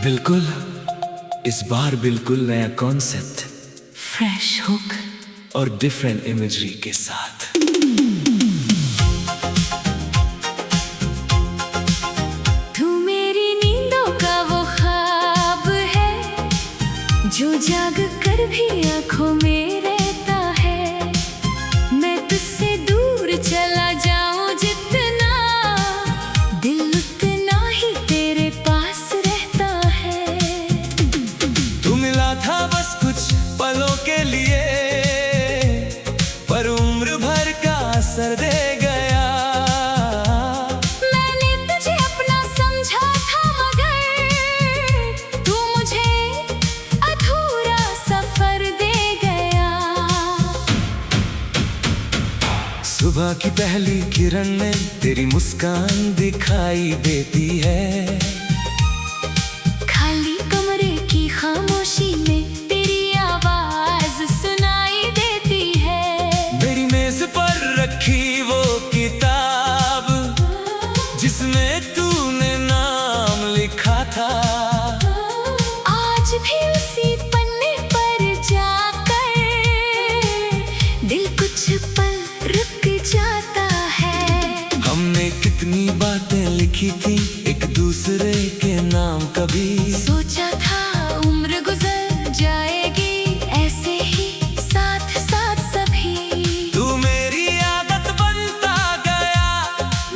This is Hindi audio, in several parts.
बिल्कुल, इस बार बिल्कुल नया कॉन्सेप्ट, फ्रेश हुक और डिफरेंट इमेजरी के साथ। तू मेरी नींदों का वो ख्वाब है जो जाग कर भी आंखों में रहता है। मैं तुझसे दूर चला जाऊं जितना, दिल उतना ही तेरे पास रहता है। तू मिला था बस कुछ पलों के लिए, पर उम्र भर का असर दे गया। मैंने तुझे अपना समझा था, मगर तू मुझे अधूरा सफर दे गया। सुबह की पहली किरण में तेरी मुस्कान दिखाई देती है। खाली कमरे की खामोशी में तेरी आवाज सुनाई देती है। मेरी मेज पर रखी वो किताब जिसमें तूने नाम लिखा था, आज भी उसी पन्ने पर जाकर दिल कुछ पल रुक जाता है। हमने कितनी बातें लिखी थी एक दूसरे के नाम, कभी सोचा था उम्र गुजर जाएगी ऐसे ही साथ साथ सभी। तू मेरी आदत बनता गया,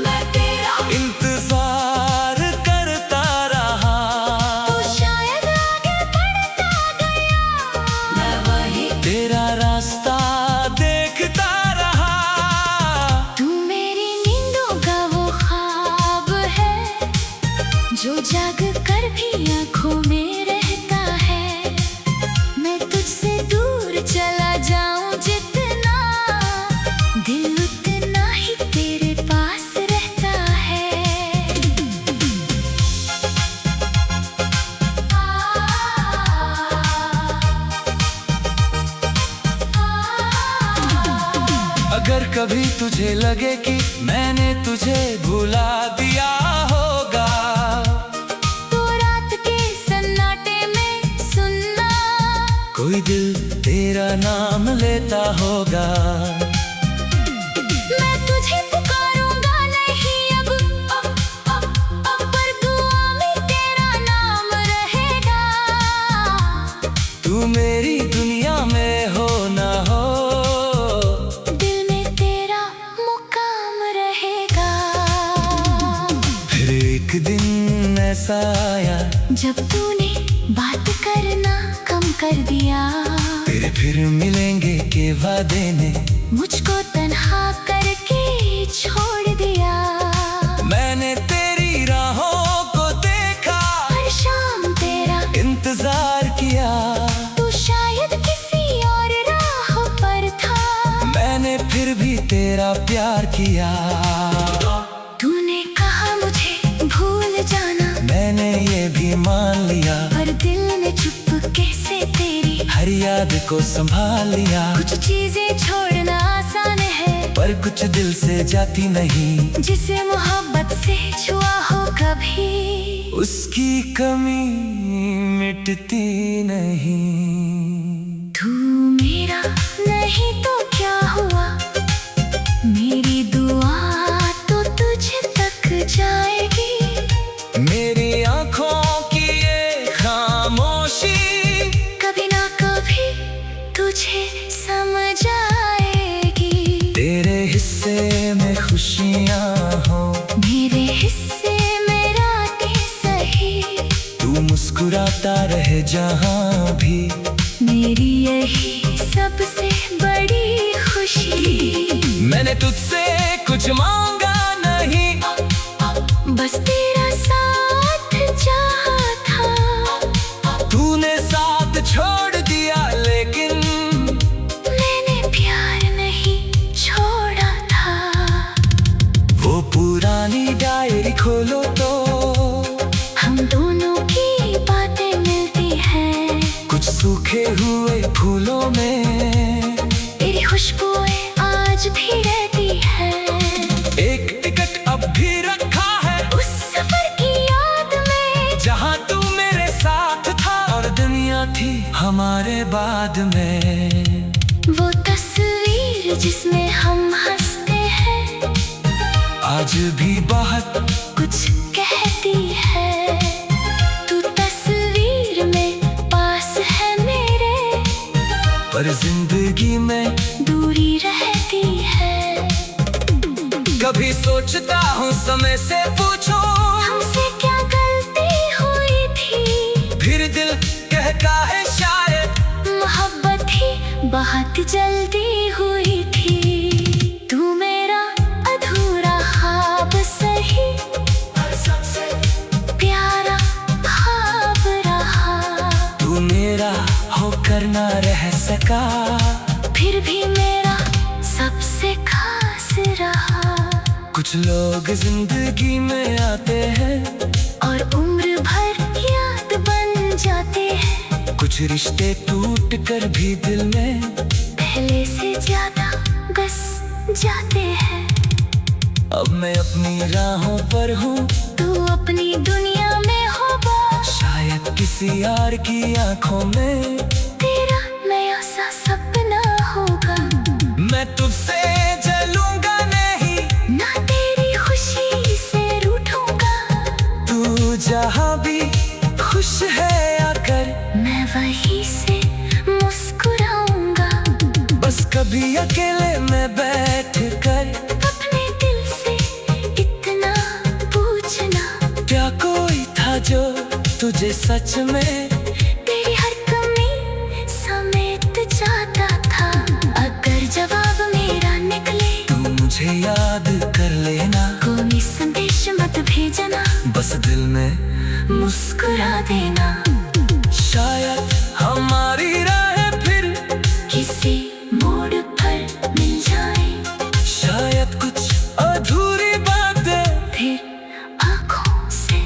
मैं तेरा इंतजार करता रहा। तू शायद आगे बढ़ता गया, मैं वही तेरा रास्ता देखता रहा। तू मेरी नींदों का वो ख्वाब है जो जाग कर भी आंखों में रहता है। मैं तुझसे दूर चला जाऊं जितना, दिल उतना ही तेरे पास रहता है। अगर कभी तुझे लगे कि मैंने तुझे भुला दिया होगा, तो रात के सन्नाटे में सुनना, कोई दिल तेरा नाम लेता होगा। मैं तुझे पुकारूंगा नहीं अब, पर दुआ में तेरा नाम रहेगा। तू मेरी दुनिया में हो ना हो, दिल में तेरा मुकाम रहेगा। फिर एक दिन ऐसा आया जब तूने बात करना कम कर दिया, फिर मिलेंगे के वादे ने मुझको तन्हा करके छोड़ दिया। मैंने तेरी राहों को देखा, हर शाम तेरा इंतजार किया। तू शायद किसी और राह पर था, मैंने फिर भी तेरा प्यार किया। तूने कहा मुझे भूल जाना, मैंने ये भी मान लिया, पर दिल ने चुपके से तेरी हर याद को संभाल लिया। कुछ चीजें छोड़ना आसान है, पर कुछ दिल से जाती नहीं, जिसे मोहब्बत से छुआ हो कभी, उसकी कमी मिटती नहीं। तू मेरा नहीं तो क्या हुआ, मेरी दुआ तो तुझ तक जाएगी। मेरी आंखों की ये खामोशी कभी ना कभी तुझे समझ आएगी। तेरे हिस्से में खुशियां हो, मेरे हिस्से में रातें सही, तू मुस्कुराता रहे जहां भी, मेरी यही सबसे बड़ी खुशी। मैंने तुझसे कुछ मांगा नहीं, बस तेरा साथ चाहा था। तूने साथ छोड़ दिया लेकिन मैंने प्यार नहीं छोड़ा था। वो पुरानी डायरी खोलो तो हम दोनों की बातें मिलती हैं, कुछ सूखे हुए फूलों में तेरी खुशबुएं आज भी रहती हैं। एक टिकट अब भी रखा है उस सफर की याद में, जहां तू मेरे हमारे बाद में। वो तस्वीर जिसमें हम हंसते हैं आज भी बहुत कुछ कहती है। तू तस्वीर में पास है मेरे, पर जिंदगी में दूरी रहती है। कभी सोचता हूँ समय से पूछो हमसे क्या गलती हुई थी, फिर दिल कहता है शायद मोहब्बत ही बहुत जल्दी हुई थी। तू मेरा अधूरा ख्वाब सही, पर सबसे प्यारा ख्वाब रहा। तू मेरा होकर ना रह सका, फिर भी मेरा सबसे खास रहा। कुछ लोग जिंदगी में आते हैं और उम्र भर याद बन जाते हैं। कुछ रिश्ते टूट कर भी दिल में पहले से ज्यादा बस जाते हैं। अब मैं अपनी राहों पर हूँ, तू अपनी दुनिया में हो बस। शायद किसी यार की आंखों में तेरा नया सा सपना होगा। मैं तुझसे जलूंगा नहीं, ना तेरी खुशी से रूठूंगा। तू जहाँ भी खुश है आकर मैं वहीं से मुस्कुराऊंगा। बस कभी अकेले में बैठ कर अपने दिल से इतना पूछना, क्या कोई था जो तुझे सच में तेरी हर कमी समेट जाता था। अगर जवाब मेरा निकले तू मुझे याद कर लेना, कोई संदेश मत भेजना, बस दिल में मुस्कुरा देना। शायद हमारी राहें फिर किसी मोड़ पर मिल जाए, शायद कुछ अधूरी बातें फिर आँखों से।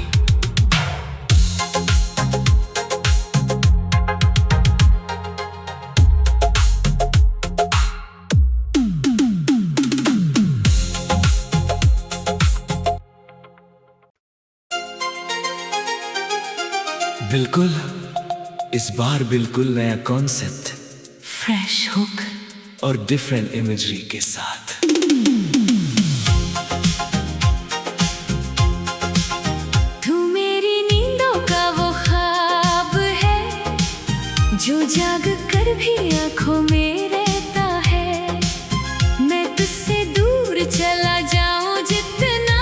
बिल्कुल, इस बार बिल्कुल नया कॉन्सेप्ट फ्रेश हुक और डिफरेंट इमेजरी के साथ। तू मेरी नींदों का वो ख्वाब है जो जाग कर भी आँखों में रहता है। मैं तुझसे दूर चला जाऊं जितना,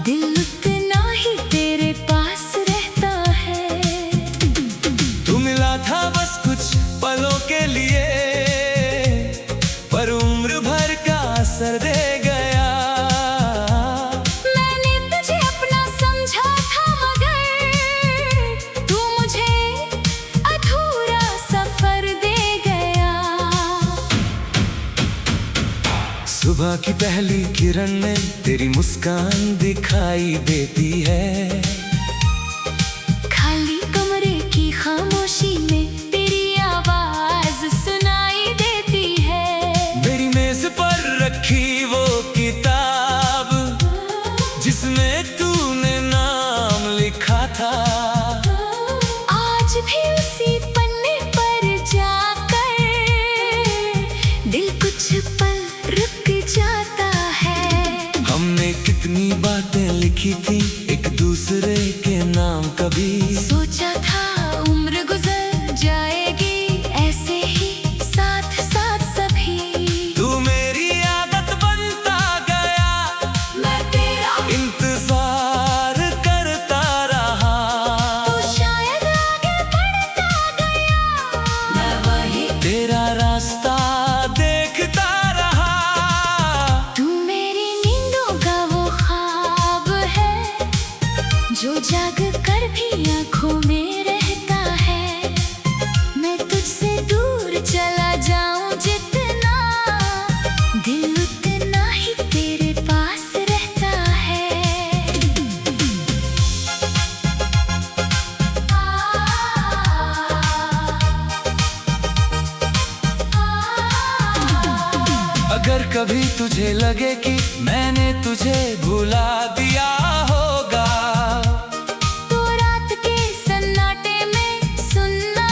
दिल उतना ही तेरे पास रहता है। तू मिला था बस कुछ पलों के लिए, पर उम्र भर का असर दे गया। मैंने तुझे अपना समझा था मगर तू मुझे अधूरा सफर दे गया। सुबह की पहली किरण में तेरी मुस्कान दिखाई देती है। खाली कमरे की खामोशी में तेरी आवाज सुनाई देती है। मेरी मेज पर रखी वो किताब जिसमें तूने नाम लिखा था, आज भी उसी पन्ने पर जाकर दिल कुछ पल रुक जाता है। हमने कितनी बातें लिखी थी एक दूसरे के नाम, कभी सोचा था उम्र गुजर जाएगी ऐसे ही साथ साथ सभी। तू मेरी आदत बनता गया, मैं तेरा इंतजार करता रहा। तू शायद आगे बढ़ता गया, मैं वही तेरा रास्ता देखता रहा। तू मेरी नींदों का वो ख्वाब है जो जाग कर भी आँखों में रहता है। मैं तुझसे दूर चला जाऊं जितना, दिल उतना ही तेरे पास रहता है। अगर कभी तुझे लगे कि मैंने तुझे भुला दिया होगा, तो रात के सन्नाटे में सुनना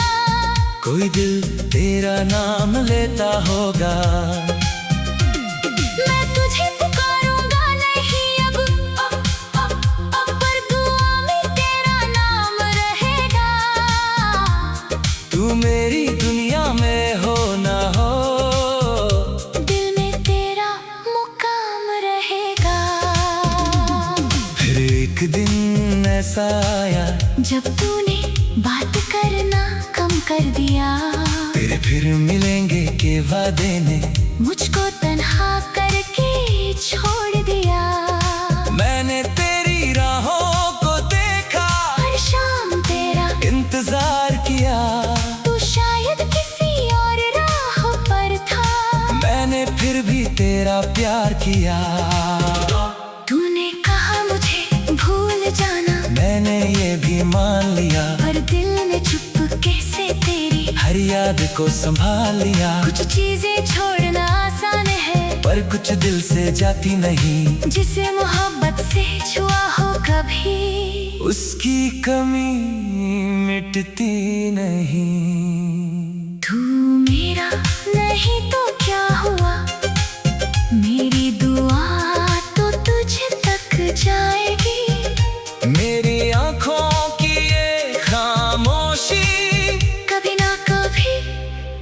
एक दिन ऐसा आया जब तूने बात करना कम कर दिया। फिर मिलेंगे के वादे ने मुझको तन्हा करके छोड़ दिया। मैंने तेरी राहों को देखा, हर शाम तेरा इंतजार किया। तू शायद किसी और राह पर था, मैंने फिर भी तेरा प्यार किया। तूने कहा मुझे भूल जाना, मैंने ये भी मान लिया, पर दिल ने चुपके से तेरी हर याद को संभाल लिया। कुछ चीजें छोड़ना आसान है, पर कुछ दिल से जाती नहीं। जिसे मोहब्बत से छुआ हो कभी, उसकी कमी मिटती नहीं। तू मेरा नहीं तो क्या हुआ, मेरी दुआ तो तुझ तक जाएगी। मेरी आंखों की ये खामोशी कभी ना कभी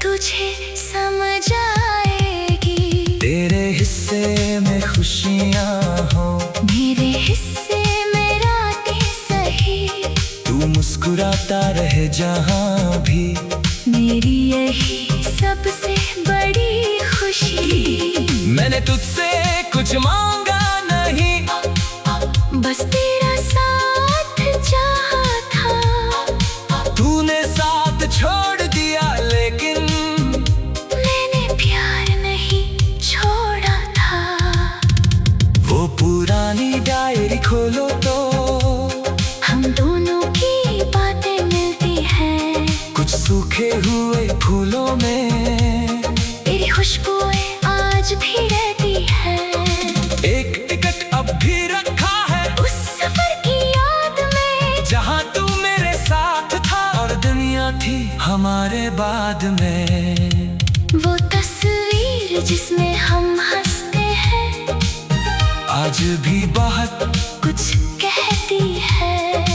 तुझे समझ आएगी। तेरे हिस्से में खुशियाँ हो, मेरे हिस्से में रातें सही। तू मुस्कुराता रहे जहाँ भी, मेरी यही सबसे बड़ी खुशी। मैंने तुझसे कुछ मांगा नहीं, बस तेरा साथ चाहा था। तूने साथ छोड़ दिया, लेकिन मैंने प्यार नहीं छोड़ा था। वो पुरानी डायरी खोलो तो हम दोनों की बातें मिलती हैं। कुछ सूखे हुए फूलों में तेरी खुशबुएं आज भी रहती है। एक टिकट अब भी रखा है उस सफर की याद में, जहाँ तू मेरे साथ था और दुनिया थी हमारे बाद में। वो तस्वीर जिसमें हम हंसते हैं, आज भी बहुत कुछ कहती है।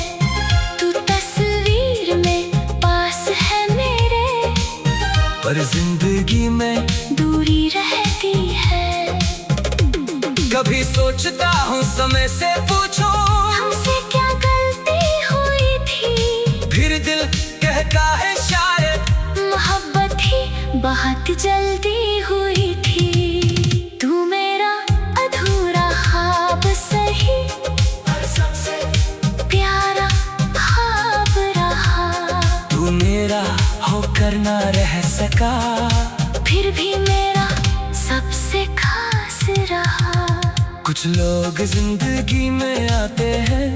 तू तस्वीर में पास है मेरे, पर जिंदगी में दूरी रहती है। कभी सोचता हूँ समय से पूछो हमसे क्या गलती हुई थी, फिर दिल कहता है शायद मोहब्बत ही बहुत जल्दी हुई थी। तू मेरा अधूरा ख्वाब सही, पर सबसे प्यारा ख्वाब रहा। तू मेरा होकर ना रह सका, फिर भी मेरा सबसे खास रहा। कुछ लोग जिंदगी में आते हैं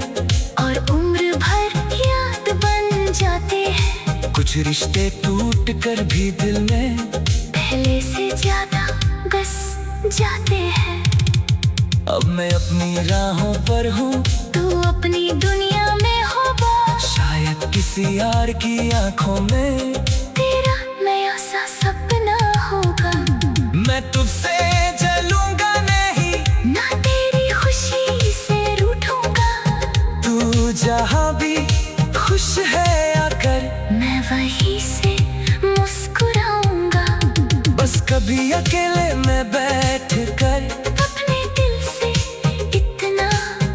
और उम्र भर याद बन जाते हैं। कुछ रिश्ते टूट कर भी दिल में पहले से ज्यादा बस जाते हैं। अब मैं अपनी राहों पर हूँ, तू अपनी दुनिया में हो बस। शायद किसी यार की आंखों में तेरा नया सा सपना होगा। मैं तुझसे जलूंगा नहीं, ना तेरी खुशी से रूठूंगा। तू जहाँ भी खुश है आकर, मैं वहीं से मुस्कुराऊंगा। बस कभी अकेले में बैठ कर अपने दिल से इतना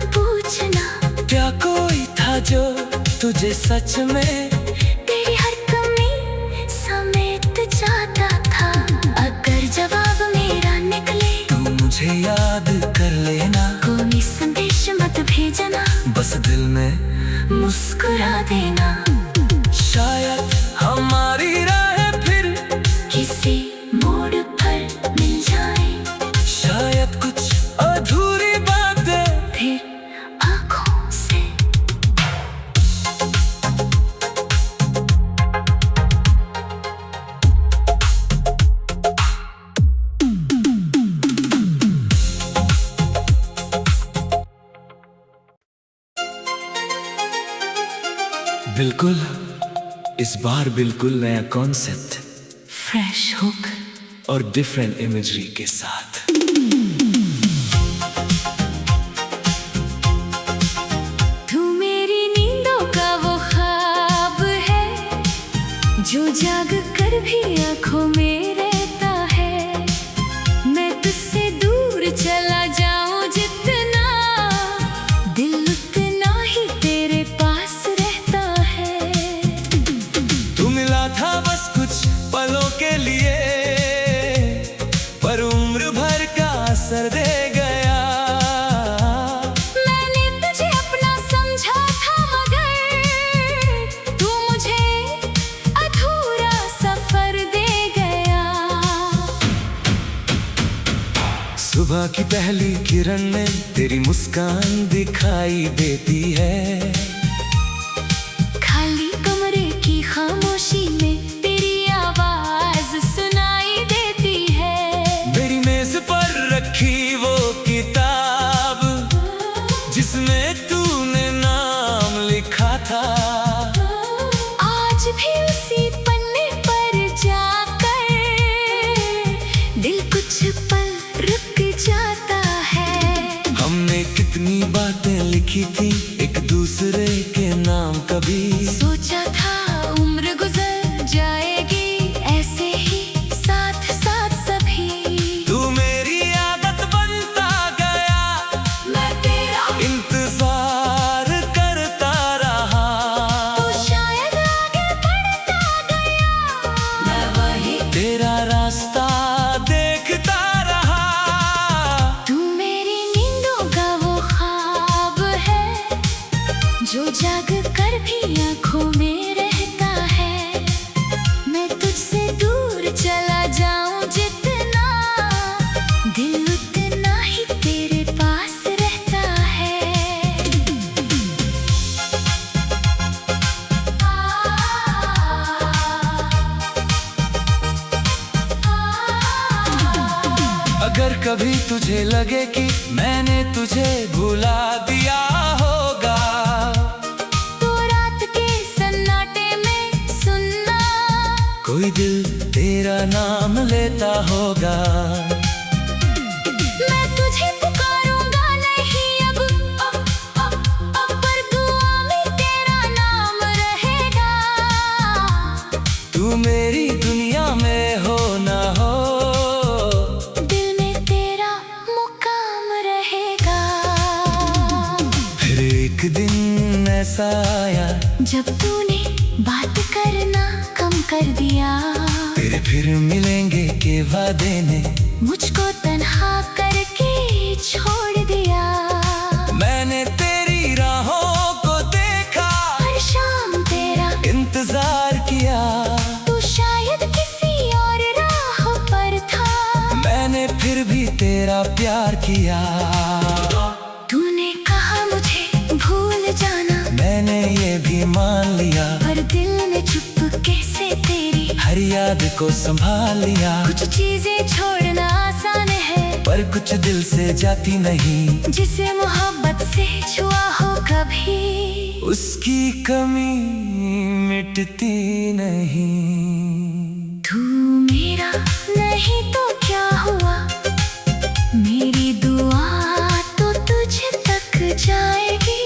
पूछना, क्या कोई था जो तुझे सच में तेरी हर कमी समेट जाता था। अगर जवाब मेरा निकले, तू मुझे याद कर लेना। कोई संदेश मत भेजना, बस दिल में मुस्कुरा देना। शायद हमारी राहें फिर किसी मोड़ पर मिल जाए, शायद कुछ अधूरी बातें फिर आँखों से। बिल्कुल, इस बार बिल्कुल नया कॉन्सेप्ट फ्रेश हुक और डिफरेंट इमेजरी के साथ। तू मेरी नींदों का वो ख्वाब है, जो जाग कर भी आँखों में रहता है। मैं तुझसे दूर चला जाऊं जितना, दिल उतना सुबह की पहली किरण में तेरी मुस्कान दिखाई देती है। खाली कमरे की खामोशी में तेरी आवाज सुनाई देती है। मेरी मेज पर रखी वो किताब जिसमें तूने नाम लिखा था, आज भी उसी पन्ने पर जाकर दिल कुछ पल रुक जाता है। हमने कितनी बातें लिखी थी एक दूसरे के नाम, कभी सोचा था उम्र गुजर जाएगी ऐसे ही साथ साथ सभी। तू मेरी आदत बनता गया, मैं तेरा इंतजार करता रहा। तू शायद आगे बढ़ता गया, मैं वही तेरा रास्ता देखता रहा। तू मेरी नींदों का वो ख्वाब है जो जाग कर भी आँखों में रहता है। मैं तुझसे दूर चला जाऊं जितना, दिल उतना ही तेरे पास रहता है। अगर कभी तुझे लगे कि मैंने तुझे भुला दिया होगा, तो रात के सन्नाटे में सुनना, कोई दिल तेरा नाम लेता होगा। मैं तुझे पुकारूंगा नहीं अब, पर दुआ में तेरा नाम रहेगा। तू मेरी दुनिया में हो ना हो, दिल में तेरा मुकाम रहेगा। फिर एक दिन ऐसा आया जब तूने बात करना कम कर दिया, तेरे फिर मिलेंगे के वादे ने मुझको तन्हा करके छोड़ दिया। मैंने तेरी राहों को देखा, हर शाम तेरा इंतजार किया। तू शायद किसी और राह पर था, मैंने फिर भी तेरा प्यार किया। तूने कहा मुझे भूल जाना, मैंने ये भी मान लिया, पर दिल ने चुपके से तेरी हर याद को संभाल लिया। कुछ चीजें छोड़ना आसान है, पर कुछ दिल से जाती नहीं, जिसे मोहब्बत से छुआ हो कभी, उसकी कमी मिटती नहीं। तू मेरा नहीं तो क्या हुआ, मेरी दुआ तो तुझ तक जाएगी।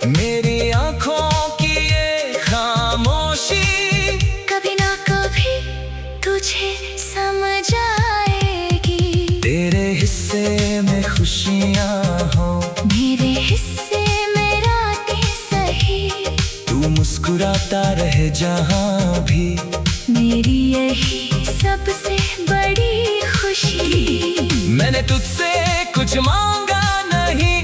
मेरी आंखों की ये खामोशी कभी ना कभी तुझे समझ आएगी। तेरे हिस्से में खुशियाँ हो, मेरे हिस्से में रातें सही, तू मुस्कुराता रहे जहाँ भी, मेरी यही सबसे बड़ी खुशी। मैंने तुझसे कुछ मांगा नहीं,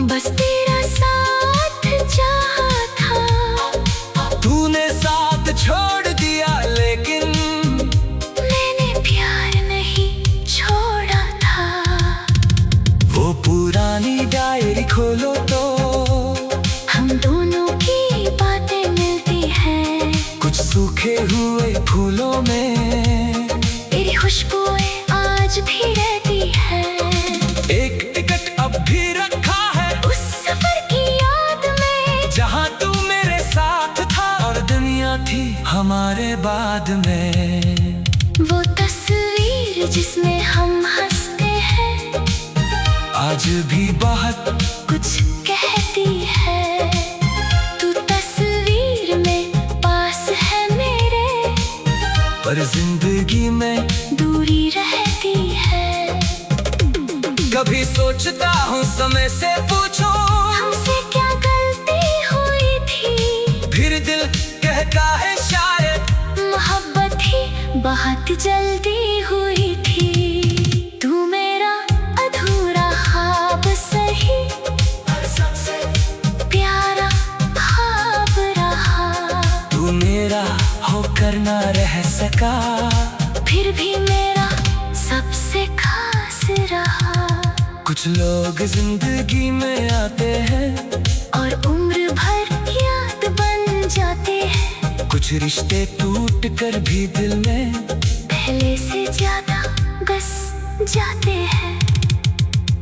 बस तेरा साथ चाहा था। तूने साथ छोड़ दिया लेकिन मैंने प्यार नहीं छोड़ा था। वो पुरानी डायरी खोलो तो हम दोनों की बातें मिलती हैं, कुछ सूखे हुए फूलों में तेरी खुशबुएं आज भी रहती हैं। एक टिकट अब भी रखा है उस सफर की याद में, जहाँ तू मेरे साथ था और दुनिया थी हमारे बाद में। वो तस्वीर जिसमें हम हंसते हैं, आज भी बहुत कुछ कहती है। तू तस्वीर में पास है मेरे, पर जिंदगी में दूरी रहती है। कभी सोचता हूँ समय से पूछो हमसे क्या गलती हुई थी, फिर दिल कहता है शायद मोहब्बत ही बहुत जल्दी हुई थी। तू मेरा अधूरा ख्वाब सही, सबसे प्यारा ख्वाब रहा। तू मेरा होकर ना रह सका, फिर भी मेरा सबसे खास कुछ लोग जिंदगी में आते हैं और उम्र भर याद बन जाते हैं। कुछ रिश्ते टूट कर भी दिल में पहले से ज्यादा बस जाते हैं।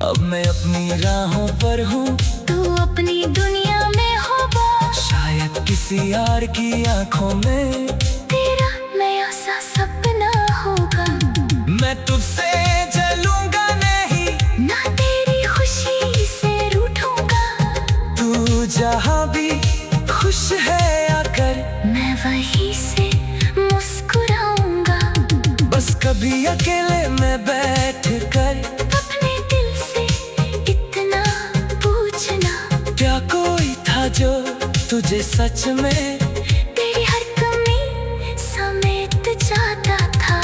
अब मैं अपनी राहों पर हूँ, तू अपनी दुनिया में हो बस। शायद किसी यार की आंखों में तेरा नया सा सपना होगा। मैं तुझसे जलूंगा नहीं, ना तेरी खुशी से रूठूंगा। तू जहाँ भी खुश है आकर मैं वहीं से मुस्कुराऊंगा। बस कभी अकेले में बैठ कर अपने दिल से इतना पूछना, क्या कोई था जो तुझे सच में तेरी हर कमी समेट जाता था।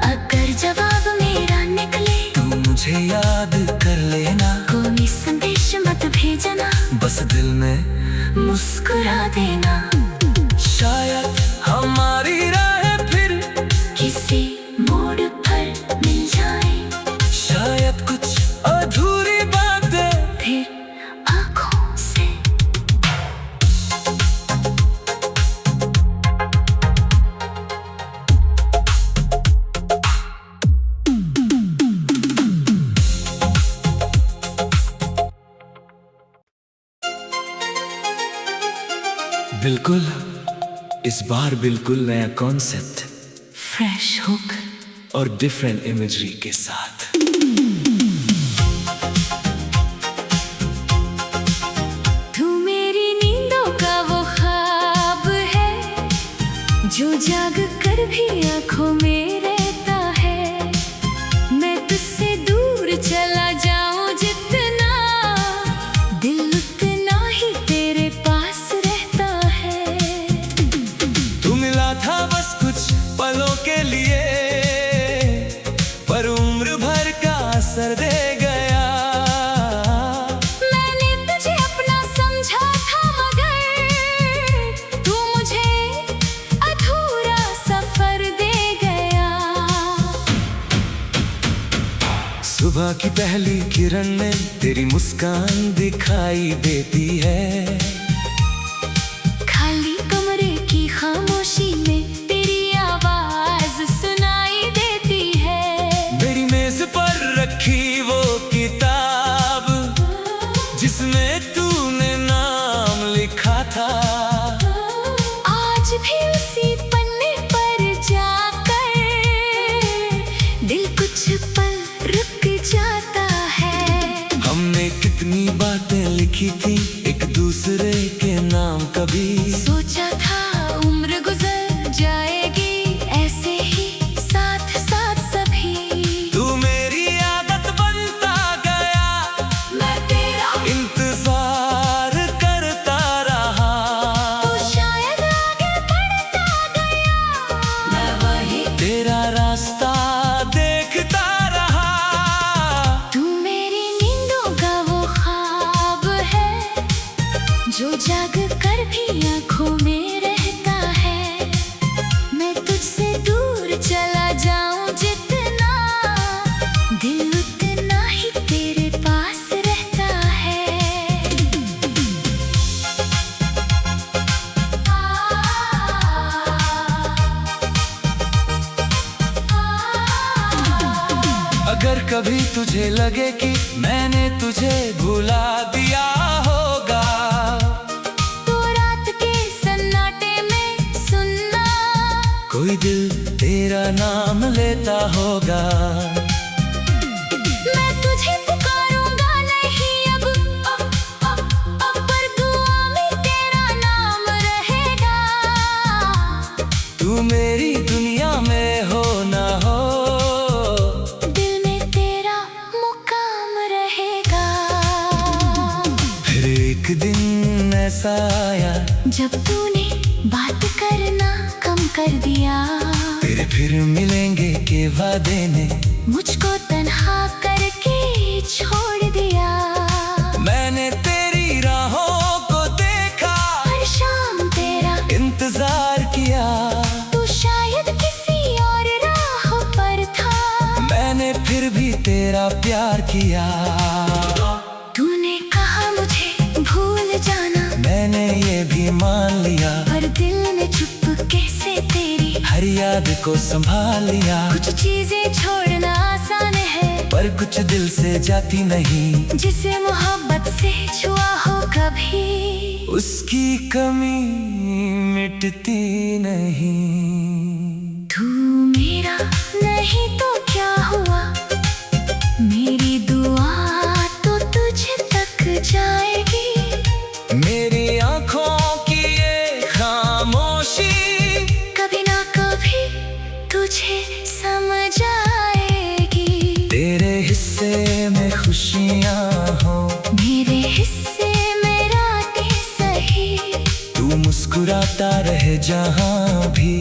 अगर जवाब मेरा निकले तू मुझे याद कर लेना, कोई संदेश मत भेजना, बस दिल में मुस्कुरा देना। शायद हमारी राहें फिर किसी मोड़ पर मिल जाए, शायद कुछ अधूरी बातें फिर आँखों से। बिल्कुल, इस बार बिल्कुल नया कॉन्सेप्ट फ्रेश हुक और डिफरेंट इमेजरी के साथ। तू मेरी नींदों का वो ख्वाब है जो जाग कर भी आंखों में रहता है। मैं तुझसे दूर चला जाऊं जितना, दिल उतना ही तेरे पास रहता है। तू मिला था बस कुछ पलों के लिए, पर उम्र भर का असर दे गया। मैंने तुझे अपना समझा था मगर तू मुझे अधूरा सफर दे गया। सुबह की पहली किरण में तेरी मुस्कान दिखाई देती है। खाली कमरे की खामोशी में तेरी आवाज सुनाई देती है। मेरी मेज पर रखी वो किताब जिसमें तूने नाम लिखा था, आज भी उसी पन्ने पर जाकर दिल कुछ पल रुक जाता है। हमने कितनी बातें लिखी थी एक दूसरे के नाम, कभी सोचा था उम्र गुजर जाएगी ऐसे ही साथ साथ सभी। तू मेरी आदत बनता गया, मैं तेरा इंतजार करता रहा। तू शायद आगे बढ़ता गया, मैं वही। तेरा रास्ता देखता रहा। तू मेरी नींदों का वो ख्वाब है जो जाग कर भी आंखों में रहता है। मैं तुझसे दूर चला जाऊं जितना, दिल उतना ही तेरे पास रहता है। अगर कभी तुझे लगे कि मैंने तुझे भुला दिया होगा, तो रात के सन्नाटे में सुनना, कोई दिल तेरा नाम लेता होगा। मैं तुझे पुकारूंगा नहीं अब, पर दुआ में तेरा नाम रहेगा। तू मेरी दुनिया में हो ना हो, दिल में तेरा मुकाम रहेगा। फिर एक दिन ऐसा आया जब तूने बात करना कम कर दिया, तेरे फिर मिलेंगे के वादे ने मुझको तन्हा करके छोड़ दिया। मैंने तेरी राहों को देखा, हर शाम तेरा इंतजार किया। तू शायद किसी और राह पर था, मैंने फिर भी तेरा प्यार किया। याद को संभाल लिया। कुछ चीजें छोड़ना आसान है, पर कुछ दिल से जाती नहीं। जिसे मोहब्बत से छुआ हो कभी, उसकी कमी मिटती नहीं। तू मेरा नहीं तो क्या हुआ, मेरी दुआ तो तुझ तक जाएगी। मेरी आंखों की ये खामोशी कभी ना कभी तुझे समझ आएगी। तेरे हिस्से में खुशियाँ हो, मेरे हिस्से में रातें सही। तू मुस्कुराता रहे जहाँ भी,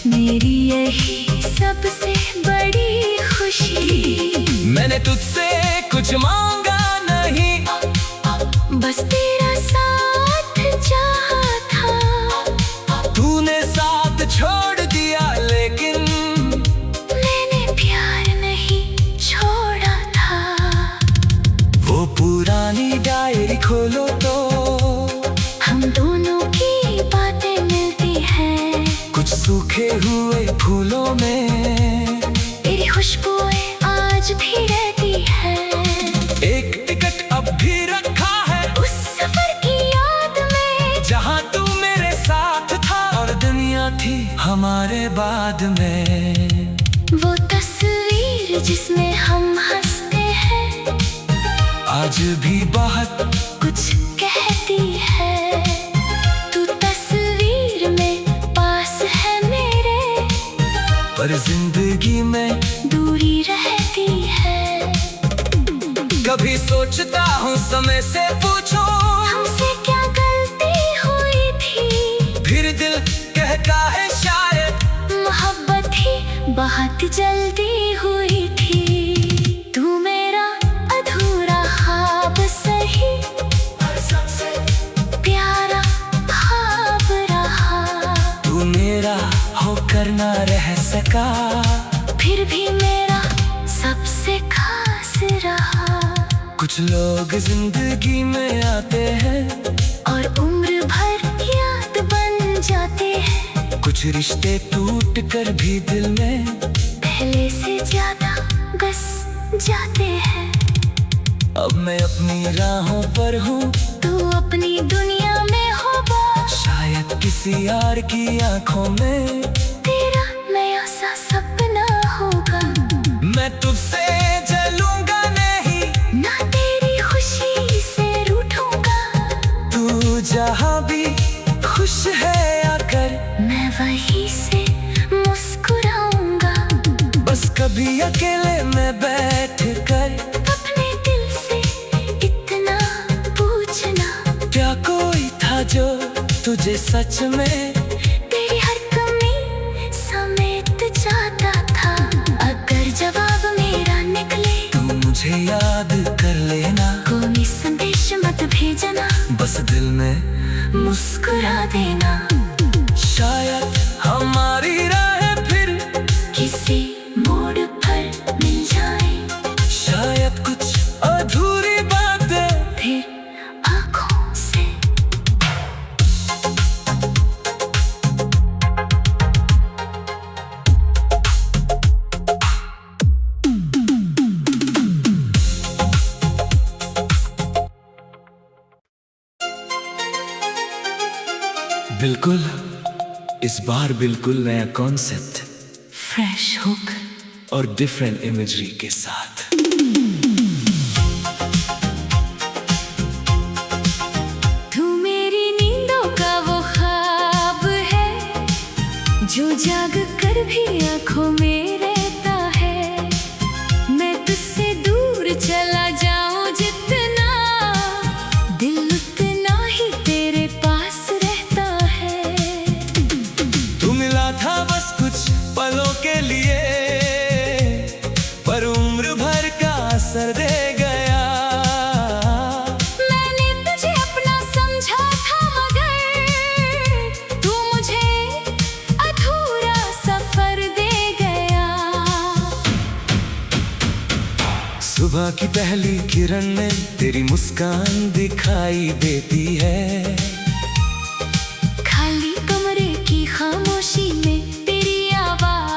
मेरी यही सबसे बड़ी खुशी। मैंने तुझसे कुछ मांगा नहीं, बस तेरा साथ चाहा था। तूने साथ छोड़ दिया लेकिन मैंने प्यार नहीं छोड़ा था। वो पुरानी डायरी खोलो तो हम दोनों की बातें मिलती हैं। कुछ सूखे हुए फूलों में तेरी खुशबुएं आज भी रहती है। एक टिकट अब भी रखा है उस सफर की याद में, जहाँ तू मेरे साथ था और दुनिया थी हमारे बाद में। वो तस्वीर जिसमें हम हंसते हैं, आज भी बहुत कुछ कहती है। तू तस्वीर में पास है मेरे, पर जिंदगी में दूरी रहती है। कभी सोचता हूँ समय से पूछो हमसे क्या गलती हुई थी, फिर दिल कहता है शायद मोहब्बत ही बहुत जल्दी हुई थी। तू मेरा अधूरा ख्वाब सही, सबसे प्यारा ख्वाब रहा। तू मेरा होकर ना रह सका, फिर भी मेरा सबसे खास रहा। कुछ लोग जिंदगी में आते हैं और उम्र भर याद बन जाते हैं। कुछ रिश्ते टूट कर भी दिल में पहले से ज्यादा बस जाते हैं। अब मैं अपनी राहों पर हूँ, तू अपनी दुनिया में हो बस। शायद किसी यार की आंखों में तेरा नया सा सपना होगा। मैं तुझसे जलूंगा नहीं, ना तेरी खुशी से रूठूंगा। तू जहाँ भी खुश है आकर, मैं वहीं से मुस्कुराऊंगा। बस कभी अकेले में बैठ कर अपने दिल से इतना पूछना, क्या कोई था जो तुझे सच में तेरी हर कमी समेट जाता था। अगर जवाब मेरा निकले, तू मुझे याद कर लेना। कोई संदेश मत भेजना, बस दिल में मुस्कुरा देना। शायद हमारी राहें फिर किसी मोड़ पर मिल जाए, शायद कुछ अधूरी बातें फिर आँखों से। बिल्कुल, इस बार बिल्कुल नया कॉन्सेप्ट फ्रेश हुक और डिफरेंट इमेजरी के साथ। तू मेरी नींदों का वो ख्वाब है, जो जाग कर भी आंखों में रहता है। मैं तुझसे दूर चला जाऊं जितना, दिल उतना ही तेरे पास रहता है। तू मिला था बस कुछ पलों के लिए, पर उम्र भर का असर दे गया। मैंने तुझे अपना समझा था, मगर तू मुझे अधूरा सफर दे गया। सुबह की पहली किरण में तेरी मुस्कान दिखाई देती है। खाली कमरे की खामोशी में तेरी आवाज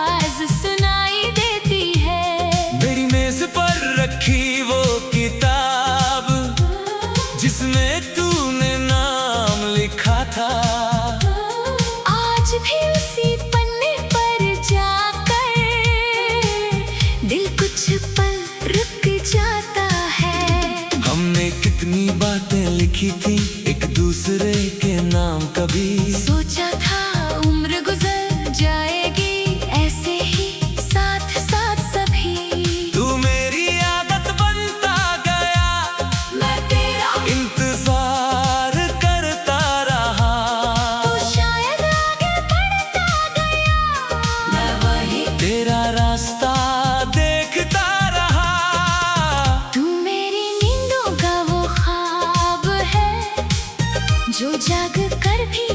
दूसरे के नाम कभी। सोचा था उम्र गुजर जाएगी ऐसे ही साथ साथ सभी। तू मेरी आदत बनता गया, मैं तेरा इंतजार करता रहा। तू शायद आगे बढ़ता गया, मैं वही तेरा रास्ता देखता रहा। तू मेरी नींदों का वो ख्वाब है जो जाग कर भी